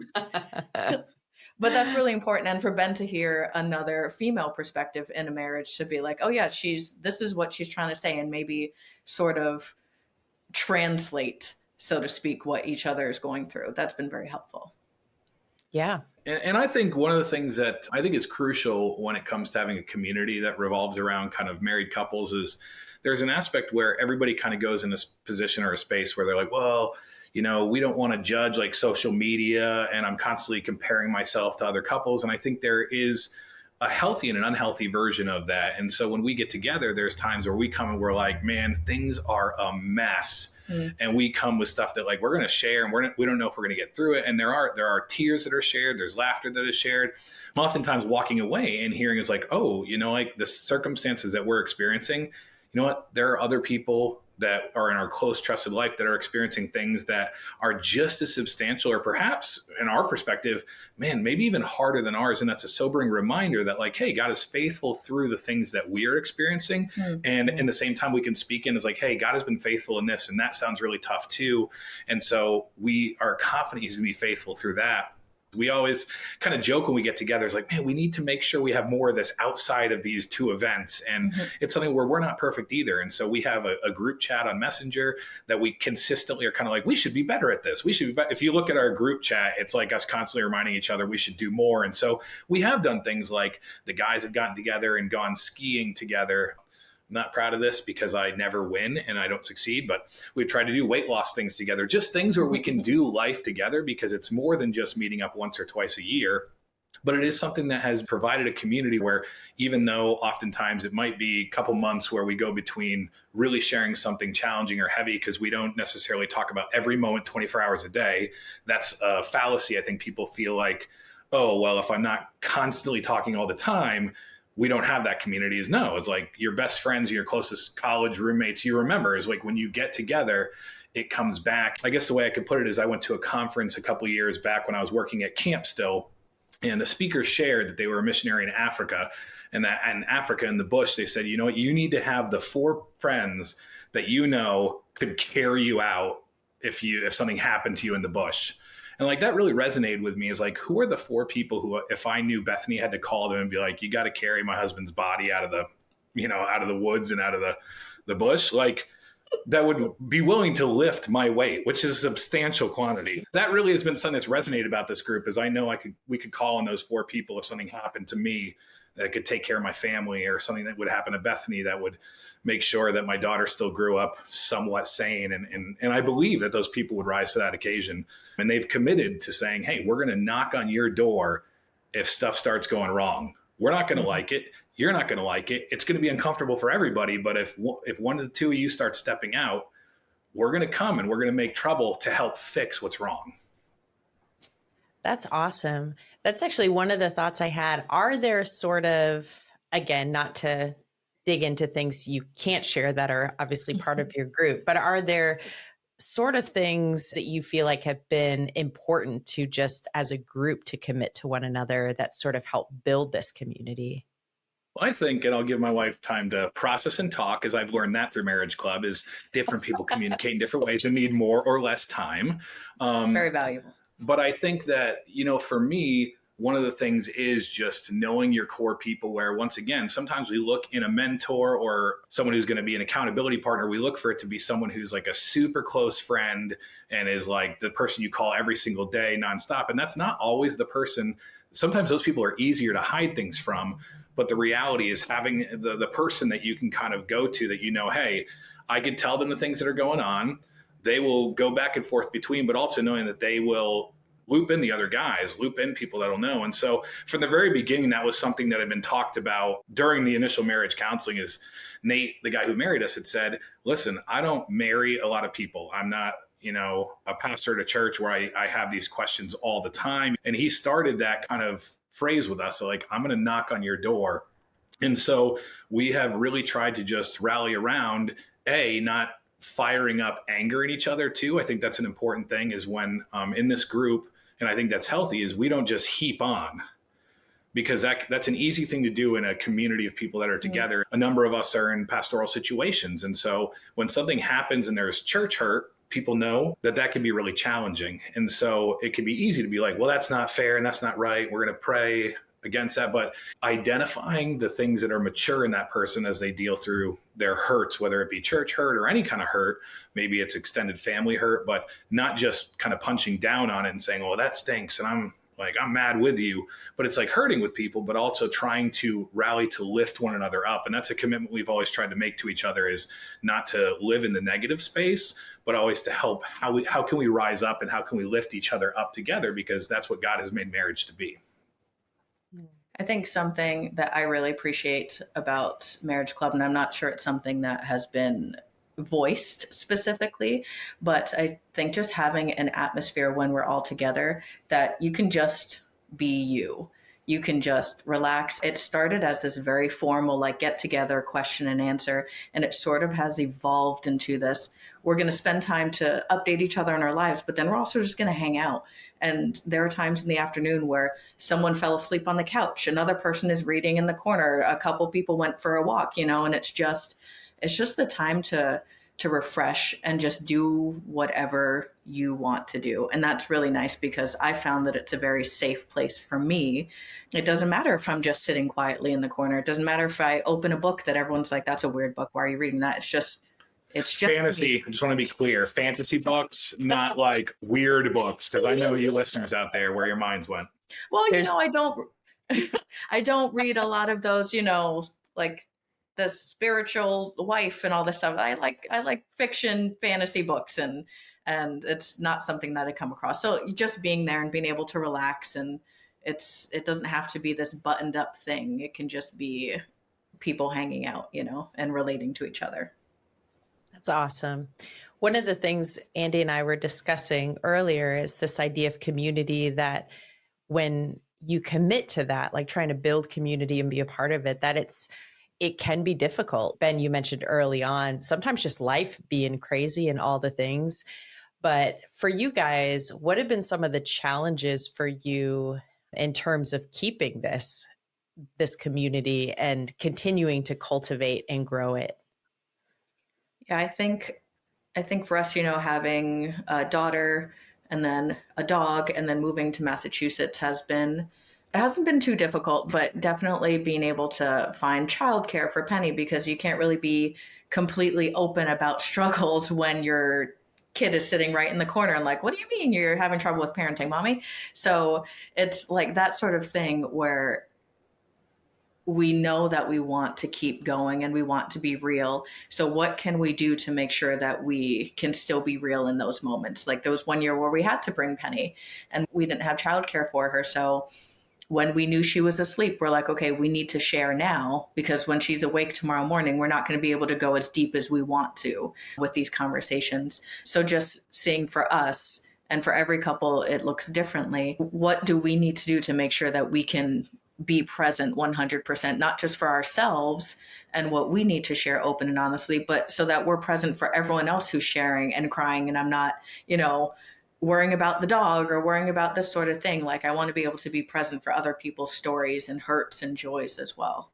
But that's really important. And for Ben to hear another female perspective in a marriage, to be like, oh yeah, this is what she's trying to say, and maybe sort of translate, so to speak, what each other is going through. That's been very helpful. Yeah. And I think one of the things that I think is crucial when it comes to having a community that revolves around kind of married couples is there's an aspect where everybody kind of goes in this position or a space where they're like, well, you know, we don't want to judge like social media, and I'm constantly comparing myself to other couples. And I think there is a healthy and an unhealthy version of that. And so when we get together, there's times where we come and we're like, man, things are a mess. And we come with stuff that like we're going to share, and we don't know if we're going to get through it. And there are tears that are shared. There's laughter that is shared. Oftentimes walking away and hearing is like, oh, you know, like the circumstances that we're experiencing, you know what? There are other people that are in our close trusted life that are experiencing things that are just as substantial, or perhaps in our perspective, man, maybe even harder than ours. And that's a sobering reminder that like, hey, God is faithful through the things that we are experiencing. And in the same time, we can speak in as like, hey, God has been faithful in this, and that sounds really tough too. And so we are confident he's gonna be faithful through that. We always kind of joke when we get together. It's like, man, we need to make sure we have more of this outside of these two events. And it's something where we're not perfect either. And so we have a group chat on Messenger that we consistently are kind of like, we should be better at this. We should be better. If you look at our group chat, it's like us constantly reminding each other we should do more. And so we have done things like the guys have gotten together and gone skiing together. Not proud of this because I never win and I don't succeed, but we've tried to do weight loss things together, just things where we can do life together, because it's more than just meeting up once or twice a year. But it is something that has provided a community where, even though oftentimes it might be a couple months where we go between really sharing something challenging or heavy, because we don't necessarily talk about every moment 24 hours a day. That's a fallacy. I think people feel like, oh, well, if I'm not constantly talking all the time, we don't have that community. Is no, it's like your best friends, your closest college roommates you remember, is like when you get together, it comes back. I guess the way I could put it is I went to a conference a couple of years back when I was working at camp still, and the speaker shared that they were a missionary in Africa, and that in Africa in the bush, they said, you know what, you need to have the 4 friends that you know could carry you out if something happened to you in the bush. And like that really resonated with me, is like, who are the 4 people who, if I knew Bethany had to call them and be like, you got to carry my husband's body out of the woods and out of the bush, like that would be willing to lift my weight, which is a substantial quantity. That really has been something that's resonated about this group, is I know we could call on those 4 people if something happened to me that could take care of my family, or something that would happen to Bethany that would make sure that my daughter still grew up somewhat sane. And I believe that those people would rise to that occasion. And they've committed to saying, hey, we're going to knock on your door if stuff starts going wrong. We're not going to like it. You're not going to like it. It's going to be uncomfortable for everybody. But if one of the 2 of you start stepping out, we're going to come and we're going to make trouble to help fix what's wrong. That's awesome. That's actually one of the thoughts I had. Are there sort of, again, not to dig into things you can't share that are obviously part of your group, but are there sort of things that you feel like have been important to just as a group to commit to one another that sort of help build this community? Well, I think, and I'll give my wife time to process and talk, as I've learned that through Marriage Club, is different people communicate in different ways and need more or less time. Very valuable. But I think that, for me, one of the things is just knowing your core people, where once again, sometimes we look in a mentor or someone who's going to be an accountability partner, we look for it to be someone who's like a super close friend and is like the person you call every single day nonstop. And that's not always the person. Sometimes those people are easier to hide things from. But the reality is having the person that you can kind of go to that, hey, I can tell them the things that are going on. They will go back and forth between, but also knowing that they will loop in the other guys, loop in people that'll know. And so from the very beginning, that was something that had been talked about during the initial marriage counseling. Is Nate, the guy who married us, had said, listen, I don't marry a lot of people. I'm not, a pastor at a church where I have these questions all the time. And he started that kind of phrase with us. So like, I'm going to knock on your door. And so we have really tried to just rally around, not firing up anger in each other too. I think that's an important thing, is when in this group, and I think that's healthy, is we don't just heap on, because that's an easy thing to do in a community of people that are together. A number of us are in pastoral situations. And so when something happens and there's church hurt, people know that can be really challenging. And so it can be easy to be like, well, that's not fair and that's not right. We're going to pray against that. But identifying the things that are mature in that person as they deal through their hurts, whether it be church hurt or any kind of hurt, maybe it's extended family hurt, but not just kind of punching down on it and saying, oh, that stinks, and I'm mad with you, but it's like hurting with people, but also trying to rally to lift one another up. And that's a commitment we've always tried to make to each other, is not to live in the negative space, but always to help how can we rise up and how can we lift each other up together, because that's what God has made marriage to be. I think something that I really appreciate about Marriage Club, and I'm not sure it's something that has been voiced specifically, but I think just having an atmosphere when we're all together that you can just be you. You can just relax. It started as this very formal, like, get together, question and answer, and it sort of has evolved into this. We're going to spend time to update each other on our lives, but then we're also just going to hang out. And there are times in the afternoon where someone fell asleep on the couch, another person is reading in the corner, a couple people went for a walk, and it's just the time to refresh and just do whatever you want to do. And that's really nice, because I found that it's a very safe place for me. It doesn't matter if I'm just sitting quietly in the corner. It doesn't matter if I open a book that everyone's like, that's a weird book, why are you reading that? It's just fantasy. I just want to be clear. Fantasy books, not like weird books, because I know you listeners out there where your minds went. Well, I don't read a lot of those, like the spiritual wife and all this stuff. I like fiction, fantasy books, and it's not something that I come across. So just being there and being able to relax, and it doesn't have to be this buttoned up thing. It can just be people hanging out, and relating to each other. That's awesome. One of the things Andy and I were discussing earlier is this idea of community, that when you commit to that, like trying to build community and be a part of it, that it can be difficult. Ben, you mentioned early on, sometimes just life being crazy and all the things. But for you guys, what have been some of the challenges for you in terms of keeping this community and continuing to cultivate and grow it? Yeah, I think for us, having a daughter and then a dog and then moving to Massachusetts it hasn't been too difficult, but definitely being able to find childcare for Penny, because you can't really be completely open about struggles when your kid is sitting right in the corner and like, what do you mean you're having trouble with parenting, mommy? So it's like that sort of thing where we know that we want to keep going and we want to be real. So what can we do to make sure that we can still be real in those moments? Like there was one year where we had to bring Penny and we didn't have childcare for her. So when we knew she was asleep, we're like, okay, we need to share now, because when she's awake tomorrow morning, we're not going to be able to go as deep as we want to with these conversations. So just seeing for us And for every couple, it looks differently. What do we need to do to make sure that we can be present 100%, not just for ourselves and what we need to share open and honestly, but so that we're present for everyone else who's sharing and crying. And I'm not, worrying about the dog or worrying about this sort of thing. Like, I want to be able to be present for other people's stories and hurts and joys as well.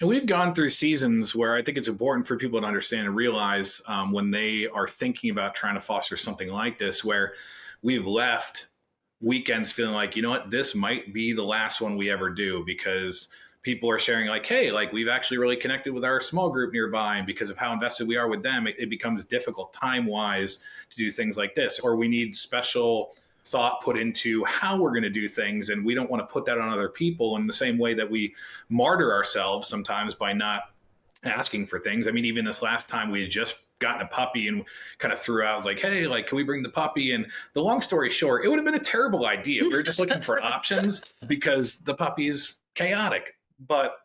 And we've gone through seasons where I think it's important for people to understand and realize when they are thinking about trying to foster something like this, where we've left weekends feeling like, you know what, this might be the last one we ever do, because people are sharing like, hey, like we've actually really connected with our small group nearby, and because of how invested we are with them, it becomes difficult time-wise to do things like this, or we need special thought put into how we're going to do things, and we don't want to put that on other people in the same way that we martyr ourselves sometimes by not asking for things. I mean, even this last time we had just gotten a puppy and kind of threw out, I was like, hey, like, can we bring the puppy? And the long story short, it would have been a terrible idea. We were just looking for options because the puppy is chaotic. But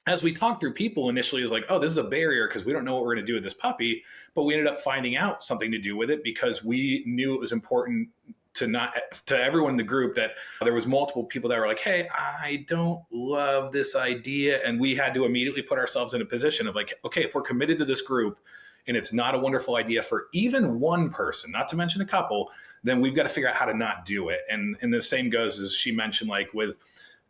as we talked through, people initially was like, oh, this is a barrier because we don't know what we're going to do with this puppy. But we ended up finding out something to do with it because we knew it was important to everyone in the group, that there was multiple people that were like, hey, I don't love this idea. And we had to immediately put ourselves in a position of like, okay, if we're committed to this group and it's not a wonderful idea for even one person, not to mention a couple, then we've got to figure out how to not do it. And the same goes, as she mentioned, like with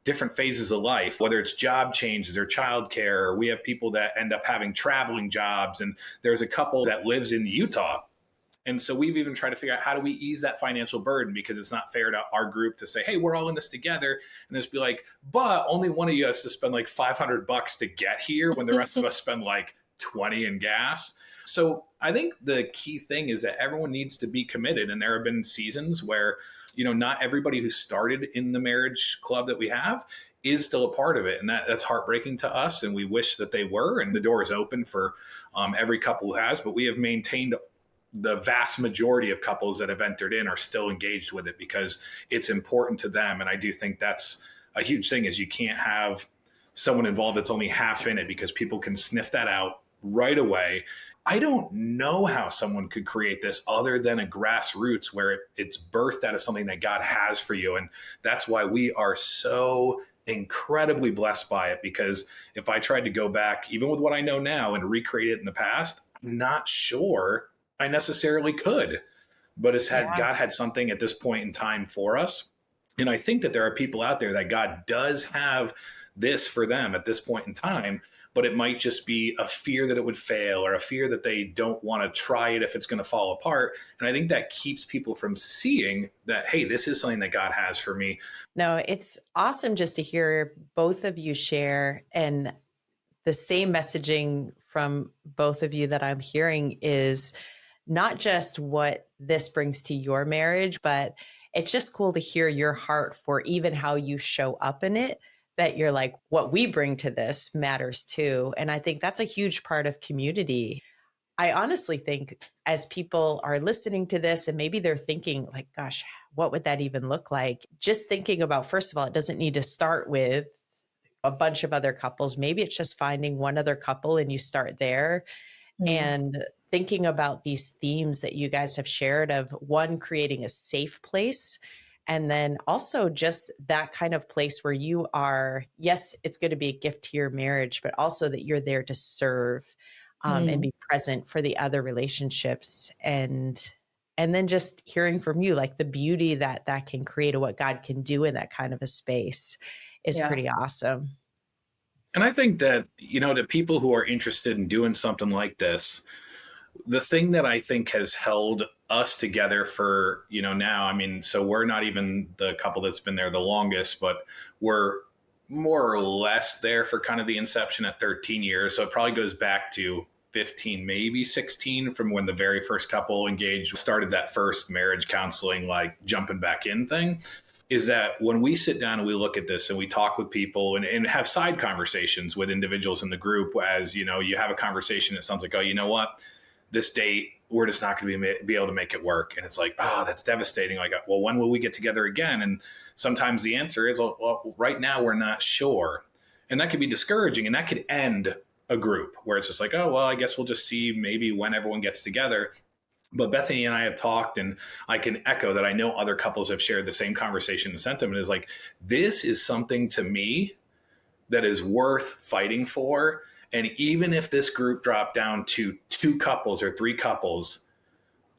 different phases of life, whether it's job changes or childcare, or we have people that end up having traveling jobs. And there's a couple that lives in Utah. And so we've even tried to figure out how do we ease that financial burden, because it's not fair to our group to say, hey, we're all in this together, and just be like, but only one of you has to spend like $500 to get here when the rest of us spend like 20 in gas. So I think the key thing is that everyone needs to be committed. And there have been seasons where, not everybody who started in the marriage club that we have is still a part of it. And that's heartbreaking to us. And we wish that they were, and the door is open for every couple who has, but we have maintained the vast majority of couples that have entered in are still engaged with it because it's important to them. And I do think that's a huge thing, is you can't have someone involved that's only half in it, because people can sniff that out right away. I don't know how someone could create this other than a grassroots where it's birthed out of something that God has for you. And that's why we are so incredibly blessed by it, because if I tried to go back, even with what I know now, and recreate it in the past, I'm not sure I necessarily could. But God had something at this point in time for us. And I think that there are people out there that God does have this for them at this point in time, but it might just be a fear that it would fail, or a fear that they don't want to try it if it's going to fall apart. And I think that keeps people from seeing that, hey, this is something that God has for me. No, it's awesome just to hear both of you share, and the same messaging from both of you that I'm hearing is not just what this brings to your marriage, but it's just cool to hear your heart for even how you show up in it, that you're like, what we bring to this matters too. And I think that's a huge part of community. I honestly think as people are listening to this and maybe they're thinking like, gosh, what would that even look like? Just thinking about, first of all, it doesn't need to start with a bunch of other couples. Maybe it's just finding one other couple and you start there. And thinking about these themes that you guys have shared, of one, creating a safe place, and then also just that kind of place where you are, yes, it's going to be a gift to your marriage, but also that you're there to serve and be present for the other relationships. And then just hearing from you, like the beauty that can create, or what God can do in that kind of a space is pretty awesome. And I think that, to people who are interested in doing something like this, the thing that I think has held us together for, now, I mean, so we're not even the couple that's been there the longest, but we're more or less there for kind of the inception at 13 years. So it probably goes back to 15, maybe 16, from when the very first couple engaged, started that first marriage counseling, like jumping back in thing. Is that when we sit down and we look at this and we talk with people and have side conversations with individuals in the group, as you have a conversation, it sounds like, oh, you know what, this date, we're just not going to be able to make it work. And it's like, oh, that's devastating. Like, well, when will we get together again? And sometimes the answer is, well, right now we're not sure. And that could be discouraging, and that could end a group where it's just like, oh, well, I guess we'll just see maybe when everyone gets together. But Bethany and I have talked, and I can echo that I know other couples have shared the same conversation and sentiment is like, this is something to me that is worth fighting for. And even if this group dropped down to 2 couples or 3 couples,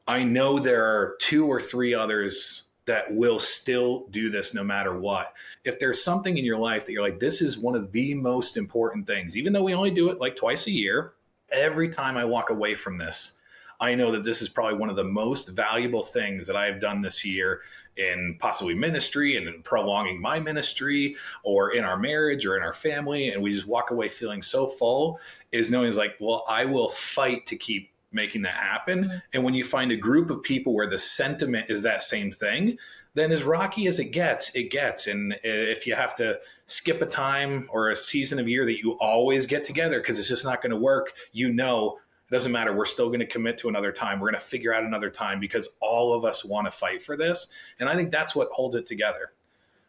I know there are 2 or 3 others that will still do this no matter what. If there's something in your life that you're like, this is one of the most important things, even though we only do it like twice a year, every time I walk away from this, I know that this is probably one of the most valuable things that I have done this year in possibly ministry and in prolonging my ministry or in our marriage or in our family. And we just walk away feeling so full, is knowing is like, well, I will fight to keep making that happen. Mm-hmm. And when you find a group of people where the sentiment is that same thing, then as rocky as it gets, it gets. And if you have to skip a time or a season of year that you always get together because it's just not going to work, it doesn't matter. We're still going to commit to another time. We're going to figure out another time because all of us want to fight for this. And I think that's what holds it together.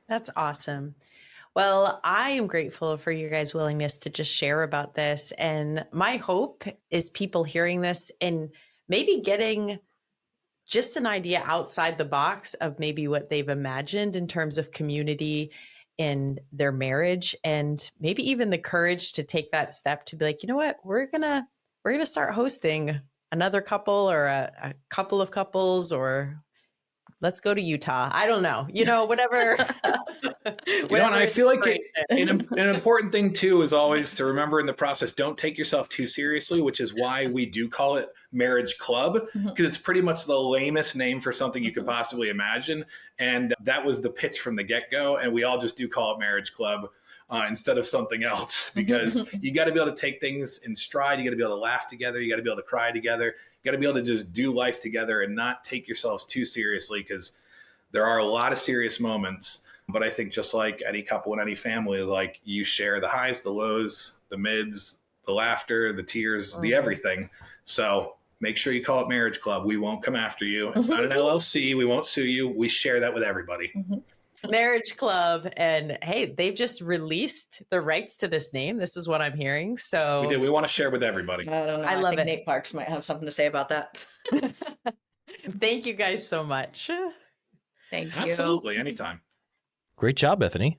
That's awesome. Well, I am grateful for your guys' willingness to just share about this. And my hope is people hearing this and maybe getting just an idea outside the box of maybe what they've imagined in terms of community in their marriage, and maybe even the courage to take that step to be like, you know what, we're going to start hosting another couple or a couple of couples, or let's go to Utah. I don't know, whatever. And I feel like an important thing too is always to remember in the process, don't take yourself too seriously, which is why we do call it Marriage Club, because it's pretty much the lamest name for something you could possibly imagine. And that was the pitch from the get-go. And we all just do call it Marriage Club instead of something else, because you got to be able to take things in stride. You got to be able to laugh together. You got to be able to cry together. You got to be able to just do life together and not take yourselves too seriously, because there are a lot of serious moments. But I think just like any couple and any family is like, you share the highs, the lows, the mids, the laughter, the tears, the everything. So make sure you call it Marriage Club. We won't come after you. It's not an LLC. We won't sue you. We share that with everybody. Marriage Club. And hey, they've just released the rights to this name. This is what I'm hearing. So we did. We want to share with everybody. I don't know. I love think it. Nate Parks might have something to say about that. Thank you guys so much. Thank you. Absolutely. Anytime. Great job, Bethany.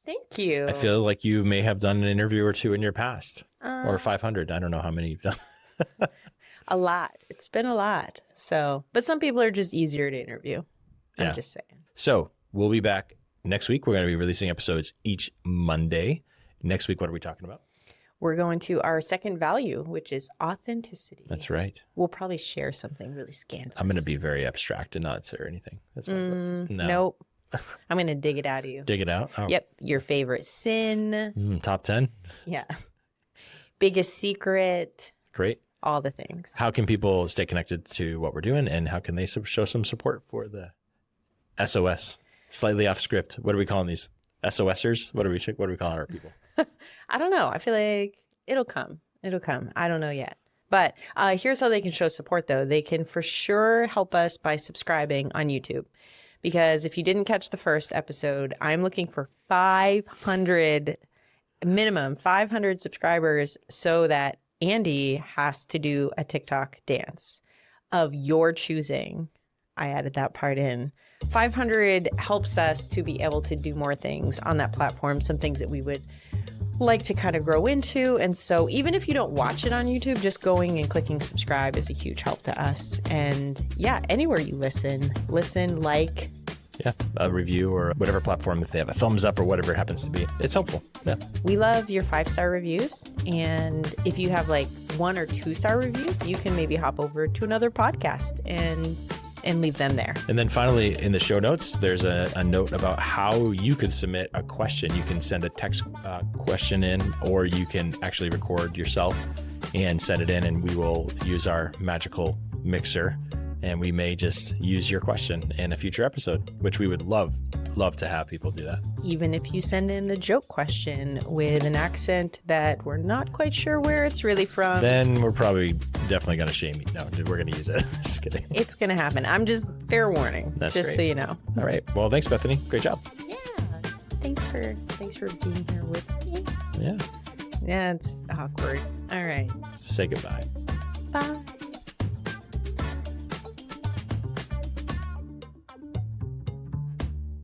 Thank you. I feel like you may have done an interview or 2 in your past, or 500. I don't know how many you've done. A lot. It's been a lot. So, but some people are just easier to interview. I'm just saying. So we'll be back next week. We're going to be releasing episodes each Monday. Next week, what are we talking about? We're going to our second value, which is authenticity. That's right. We'll probably share something really scandalous. I'm going to be very abstract and not say anything. That's my Nope. I'm going to dig it out of you. Dig it out? Oh. Yep. Your favorite sin. Top 10? Yeah. Biggest secret. Great. All the things. How can people stay connected to what we're doing, and how can they show some support for the SOS? Slightly off script. What are we calling these? SOSers? What are we calling our people? I don't know. I feel like it'll come. It'll come. I don't know yet. But here's how they can show support, though. They can for sure help us by subscribing on YouTube. Because if you didn't catch the first episode, I'm looking for 500, minimum 500 subscribers so that Andy has to do a TikTok dance of your choosing. I added that part in. 500 helps us to be able to do more things on that platform, some things that we would like to kind of grow into. And so even if you don't watch it on YouTube, just going and clicking subscribe is a huge help to us. And yeah, anywhere you listen, like. Yeah, a review or whatever platform, if they have a thumbs up or whatever it happens to be, it's helpful. Yeah. We love your 5-star reviews. And if you have like 1 or 2-star reviews, you can maybe hop over to another podcast and leave them there. And then finally, in the show notes, there's a note about how you could submit a question. You can send a text question in, or you can actually record yourself and send it in, and we will use our magical mixer, and we may just use your question in a future episode, which we would love to have people do that. Even if you send in a joke question with an accent that we're not quite sure where it's really from, then we're probably definitely going to shame you. No, we're going to use it. Just kidding. It's going to happen. I'm just fair warning. That's just great. So you know. All right. Well, thanks, Bethany. Great job. Yeah. Thanks for being here with me. Yeah. Yeah, it's awkward. All right. Say goodbye. Bye.